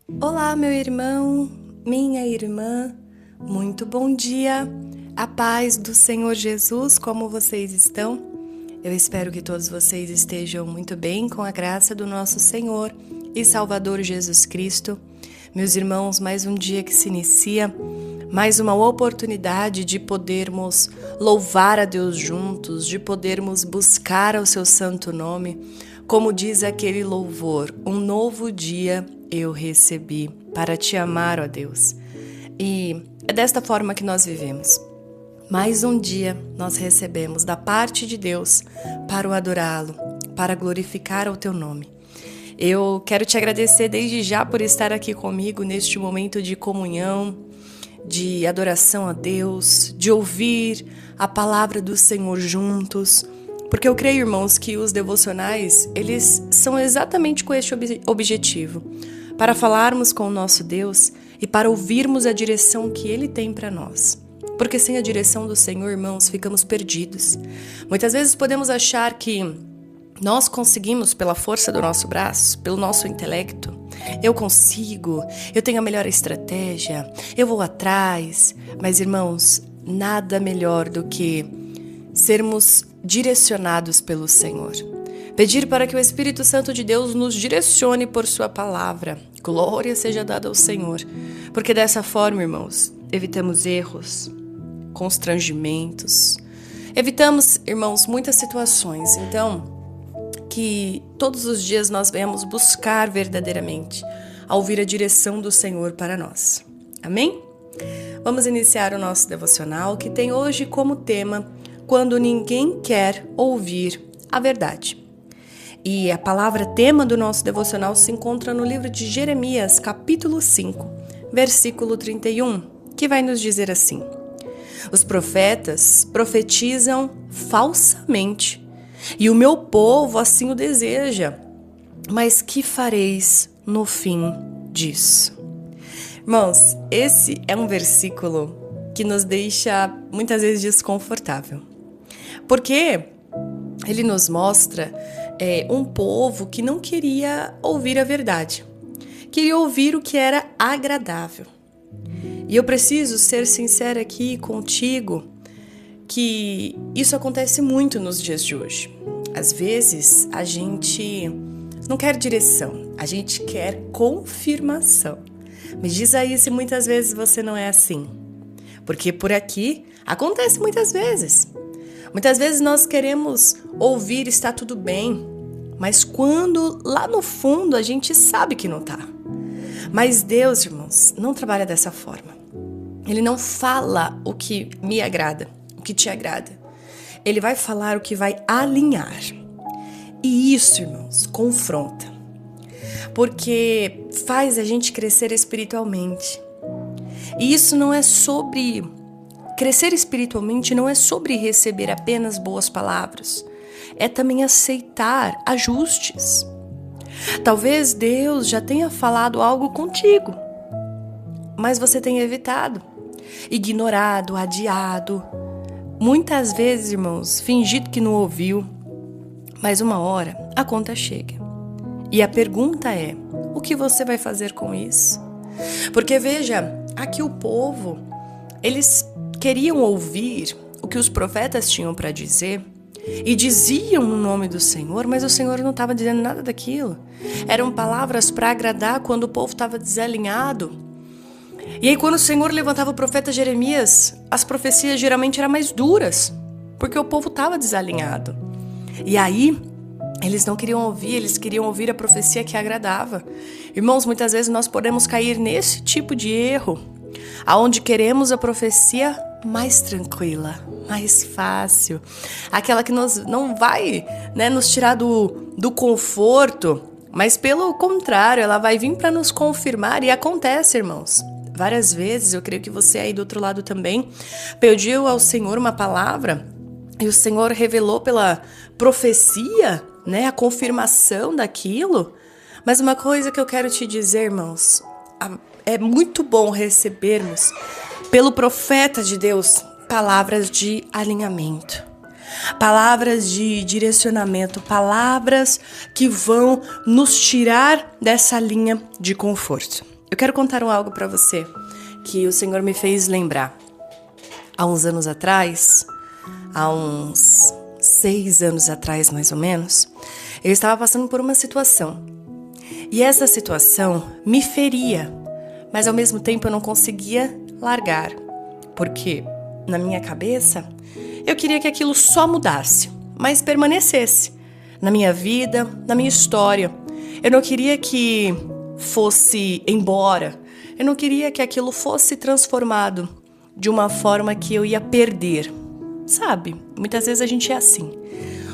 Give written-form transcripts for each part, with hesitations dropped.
Olá, meu irmão, minha irmã, muito bom dia. A paz do Senhor Jesus, como vocês estão? Eu espero que todos vocês estejam muito bem com a graça do nosso Senhor e Salvador Jesus Cristo. Meus irmãos, mais um dia que se inicia, mais uma oportunidade de podermos louvar a Deus juntos, de podermos buscar ao seu santo nome. Como diz aquele louvor, um novo dia eu recebi para te amar, ó Deus. E é desta forma que nós vivemos. Mais um dia nós recebemos da parte de Deus para o adorá-lo, para glorificar o teu nome. Eu quero te agradecer desde já por estar aqui comigo neste momento de comunhão, de adoração a Deus, de ouvir a palavra do Senhor juntos. Porque eu creio, irmãos, que os devocionais, eles são exatamente com este objetivo, para falarmos com o nosso Deus e para ouvirmos a direção que Ele tem para nós. Porque sem a direção do Senhor, irmãos, ficamos perdidos. Muitas vezes podemos achar que nós conseguimos pela força do nosso braço, pelo nosso intelecto. Eu consigo, eu tenho a melhor estratégia, eu vou atrás. Mas, irmãos, nada melhor do que sermos direcionados pelo Senhor. Pedir para que o Espírito Santo de Deus nos direcione por sua palavra. Glória seja dada ao Senhor. Porque dessa forma, irmãos, evitamos erros, constrangimentos. Evitamos, irmãos, muitas situações. Então, que todos os dias nós venhamos buscar verdadeiramente a ouvir a direção do Senhor para nós. Amém? Vamos iniciar o nosso devocional, que tem hoje como tema quando ninguém quer ouvir a verdade. E a palavra tema do nosso devocional se encontra no livro de Jeremias, capítulo 5, versículo 31, que vai nos dizer assim: os profetas profetizam falsamente, e o meu povo assim o deseja. Mas que fareis no fim disso? Irmãos, esse é um versículo que nos deixa muitas vezes desconfortável. Porque ele nos mostra um povo que não queria ouvir a verdade. Queria ouvir o que era agradável. E eu preciso ser sincera aqui contigo que isso acontece muito nos dias de hoje. Às vezes a gente não quer direção, a gente quer confirmação. Me diz aí se muitas vezes você não é assim. Porque por aqui acontece muitas vezes. Muitas vezes nós queremos ouvir está tudo bem, mas quando lá no fundo a gente sabe que não tá. Mas Deus, irmãos, não trabalha dessa forma. Ele não fala o que me agrada, o que te agrada. Ele vai falar o que vai alinhar. E isso, irmãos, confronta. Porque faz a gente crescer espiritualmente. E isso não é sobre... Crescer espiritualmente não é sobre receber apenas boas palavras. É também aceitar ajustes. Talvez Deus já tenha falado algo contigo, mas você tenha evitado, ignorado, adiado. Muitas vezes, irmãos, fingido que não ouviu. Mas uma hora a conta chega. E a pergunta é: o que você vai fazer com isso? Porque veja, aqui o povo, eles queriam ouvir o que os profetas tinham para dizer e diziam no nome do Senhor, mas o Senhor não estava dizendo nada daquilo. Eram palavras para agradar quando o povo estava desalinhado. E aí quando o Senhor levantava o profeta Jeremias, as profecias geralmente eram mais duras, porque o povo estava desalinhado. E aí eles não queriam ouvir, eles queriam ouvir a profecia que agradava. Irmãos, muitas vezes nós podemos cair nesse tipo de erro, aonde queremos a profecia mais tranquila, mais fácil, aquela que não vai, nos tirar do conforto, mas pelo contrário, ela vai vir para nos confirmar. E acontece, irmãos, várias vezes, eu creio que você aí do outro lado também pediu ao Senhor uma palavra e o Senhor revelou pela profecia, a confirmação daquilo. Mas uma coisa que eu quero te dizer, irmãos, é muito bom recebermos pelo profeta de Deus palavras de alinhamento, palavras de direcionamento, palavras que vão nos tirar dessa linha de conforto. eu quero contar algo para você que o Senhor me fez lembrar. Há uns anos atrás, há uns 6 anos atrás mais ou menos, eu estava passando por uma situação. E essa situação me feria, mas ao mesmo tempo eu não conseguia largar. Porque na minha cabeça, eu queria que aquilo só mudasse, mas permanecesse na minha vida, na minha história. Eu não queria que fosse embora. Eu não queria que aquilo fosse transformado de uma forma que eu ia perder. Sabe? Muitas vezes a gente é assim.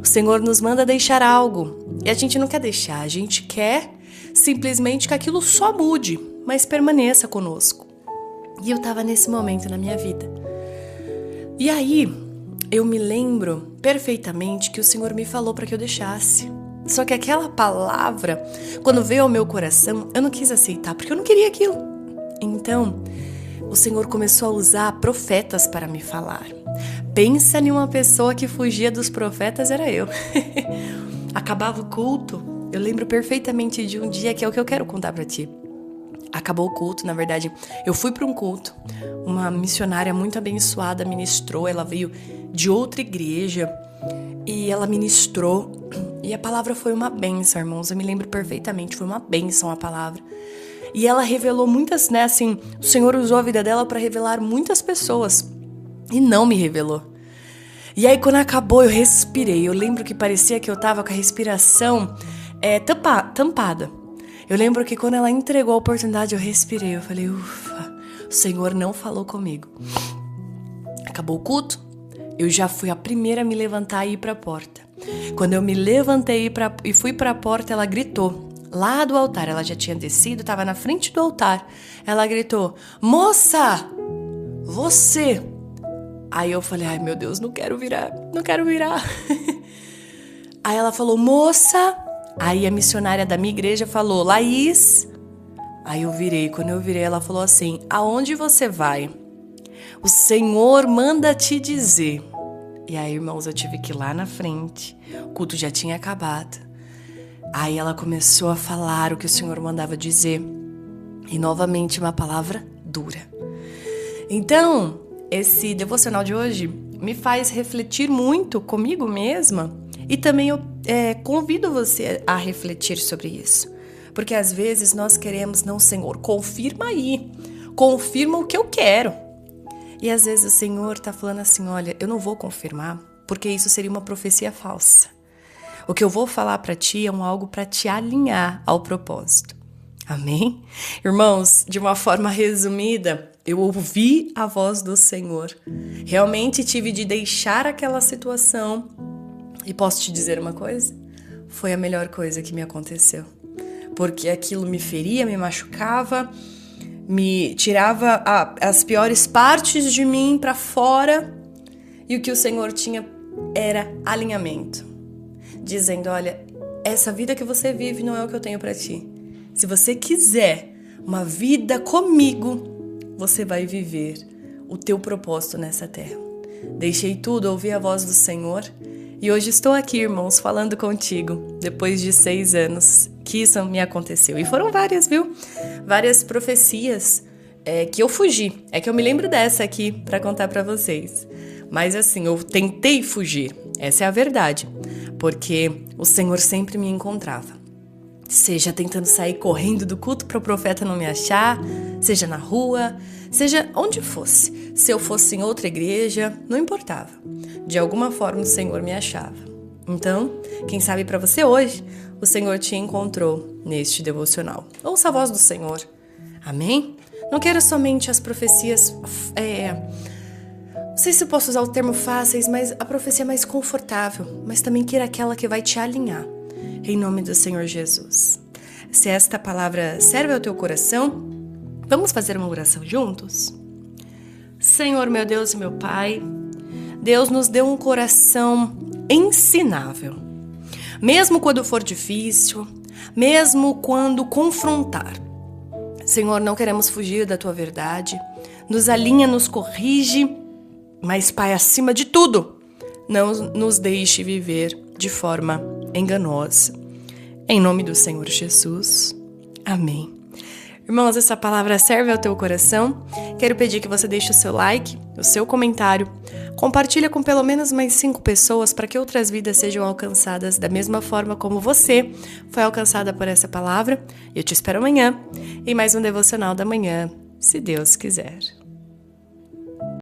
O Senhor nos manda deixar algo e a gente não quer deixar. A gente quer simplesmente que aquilo só mude, mas permaneça conosco. E eu estava nesse momento na minha vida. E aí, eu me lembro perfeitamente que o Senhor me falou para que eu deixasse. Só que aquela palavra, quando veio ao meu coração, eu não quis aceitar, porque eu não queria aquilo. Então, o Senhor começou a usar profetas para me falar. Pensa em uma pessoa que fugia dos profetas, era eu. Acabava o culto, eu lembro perfeitamente de um dia que é o que eu quero contar para ti. Acabou o culto, na verdade, eu fui para um culto, uma missionária muito abençoada ministrou, ela veio de outra igreja e ela ministrou e a palavra foi uma bênção, irmãos, eu me lembro perfeitamente, foi uma bênção a palavra. E ela revelou muitas, assim, o Senhor usou a vida dela para revelar muitas pessoas e não me revelou. E aí quando acabou eu respirei, eu lembro que parecia que eu tava com a respiração tampada. Eu lembro que quando ela entregou a oportunidade, eu respirei. Eu falei, ufa, o Senhor não falou comigo. Acabou o culto, eu já fui a primeira a me levantar e ir para a porta. Quando eu me levantei e fui para a porta, ela gritou. Lá do altar, ela já tinha descido, estava na frente do altar. Ela gritou, moça, você. Aí eu falei, ai meu Deus, não quero virar. Aí ela falou, moça. Aí a missionária da minha igreja falou, Laís. Aí eu virei, quando eu virei ela falou assim, aonde você vai? O Senhor manda te dizer. E aí, irmãos, eu tive que ir lá na frente, o culto já tinha acabado. Aí ela começou a falar o que o Senhor mandava dizer. E novamente uma palavra dura. Então, esse devocional de hoje me faz refletir muito comigo mesma. E também eu convido você a refletir sobre isso. Porque às vezes nós queremos, não, Senhor, confirma aí. Confirma o que eu quero. E às vezes o Senhor está falando assim, olha, eu não vou confirmar, porque isso seria uma profecia falsa. O que eu vou falar para ti é algo para te alinhar ao propósito. Amém? Irmãos, de uma forma resumida, eu ouvi a voz do Senhor. Realmente tive de deixar aquela situação. E posso te dizer uma coisa? Foi a melhor coisa que me aconteceu. Porque aquilo me feria, me machucava, me tirava as piores partes de mim para fora. E o que o Senhor tinha era alinhamento. Dizendo, olha, essa vida que você vive não é o que eu tenho para ti. Se você quiser uma vida comigo, você vai viver o teu propósito nessa terra. Deixei tudo, ouvi a voz do Senhor e hoje estou aqui, irmãos, falando contigo, depois de 6 anos que isso me aconteceu. E foram várias, viu? Várias profecias que eu fugi. É que eu me lembro dessa aqui para contar para vocês. Mas assim, eu tentei fugir. Essa é a verdade. Porque o Senhor sempre me encontrava. Seja tentando sair correndo do culto para o profeta não me achar, seja na rua, seja onde fosse. Se eu fosse em outra igreja, não importava. De alguma forma o Senhor me achava. Então, quem sabe para você hoje, o Senhor te encontrou neste devocional. Ouça a voz do Senhor. Amém? Não quero somente as profecias, não sei se eu posso usar o termo fáceis, mas a profecia mais confortável, mas também queira aquela que vai te alinhar. Em nome do Senhor Jesus. Se esta palavra serve ao teu coração, vamos fazer uma oração juntos? Senhor, meu Deus e meu Pai, Deus nos deu um coração ensinável. Mesmo quando for difícil, mesmo quando confrontar. Senhor, não queremos fugir da tua verdade. Nos alinha, nos corrige, mas, Pai, acima de tudo, não nos deixe viver de forma enganosa. Em nome do Senhor Jesus. Amém. Irmãos, essa palavra serve ao teu coração? Quero pedir que você deixe o seu like, o seu comentário, compartilha com pelo menos mais 5 pessoas para que outras vidas sejam alcançadas da mesma forma como você foi alcançada por essa palavra. Eu te espero amanhã em mais um Devocional da Manhã, se Deus quiser.